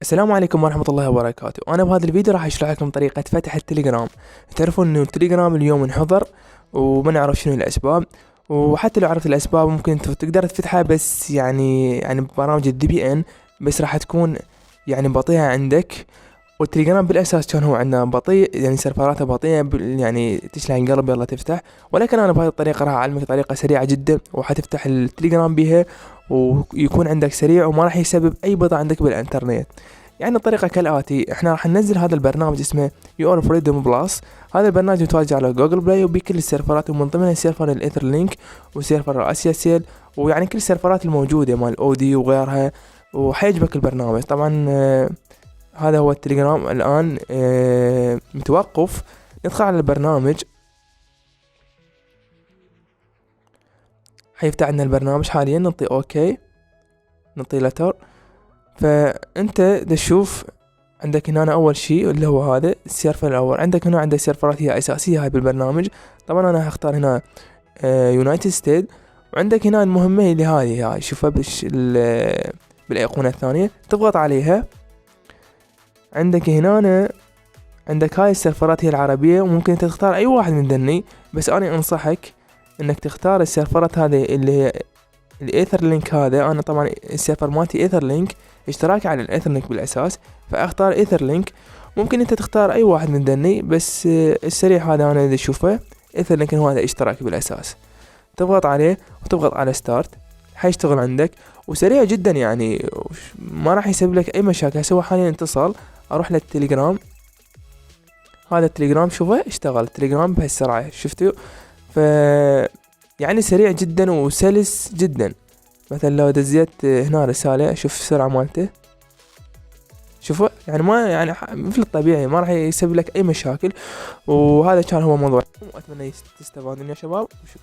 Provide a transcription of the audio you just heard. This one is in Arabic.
السلام عليكم ورحمة الله وبركاته. أنا بهذا الفيديو راح أشرح لكم طريقة فتح التليجرام. تعرفون إنه التليجرام اليوم انحظر وما نعرف شنو الأسباب، وحتى لو عرفت الأسباب ممكن أنت تقدر تفتحها، بس يعني ببرامج الدي بي إن بس راح تكون يعني بطيئة عندك. والتليجرام بالأساس كان هو عندنا بطيء، يعني سيرفراته بطيئة يعني تشلح قلب يلا تفتح. ولكن أنا بهذه الطريقة راح أعلمك طريقة سريعة جدا وحتفتح التليجرام بيها، ويكون عندك سريع وما راح يسبب أي بطء عندك بالإنترنت. يعني الطريقة كالآتي: احنا راح ننزل هذا البرنامج اسمه يور فريدوم بلس. هذا البرنامج متواجد على جوجل بلاي وبكل السيرفرات، ومن ضمنها سيرفر الايثر لينك وسيرفر اسيا سيل، ويعني كل السيرفرات الموجودة مال اودي وغيرها، وحيعجبك البرنامج طبعا. هذا هو التليجرام الآن متوقف. ندخل على البرنامج، حيفتح عندنا البرنامج حاليا. نعطي اوكي، نعطي لتر. فانت تشوف عندك هنا اول شيء اللي هو هذا السيرفر الاول. عندك هنا عندك سيرفرات هي اساسيه هاي بالبرنامج. طبعا انا هختار هنا يونايتد ستيت. وعندك هنا المهمه اللي هاي شوفها بالايقونه الثانيه، تضغط عليها. عندك هنا عندك هاي السيرفرات هي العربيه، وممكن انت تختار اي واحد من ذني، بس انا انصحك انك تختار السيرفرات هذه اللي هي الايثر لينك. هذا انا طبعا السيرفر مالتي ايثر لينك، اشتراكي على الايثر لينك بالاساس، فاختار ايثر لينك. ممكن انت تختار اي واحد من ذني، بس السريع هذا انا اذا اشوفه ايثر لينك هو هذا اشتراكي بالاساس. تضغط عليه وتضغط على ستارت، حيشتغل عندك وسريع جدا، يعني ما راح يسبب لك اي مشاكل. هسه حاليا اتصال، اروح للتليجرام. هذا التليجرام شوفه اشتغل التليجرام بهالسرعة، شفتوا؟ ف يعني سريع جدا وسلس جدا. مثلا لو دزيت هنا رسالة، شوف السرعة مالته، شوفوا يعني ما يعني مثل الطبيعي، ما راح يسبب لك اي مشاكل. وهذا كان هو موضوع، واتمنى تستفادون يا شباب، وشكرا.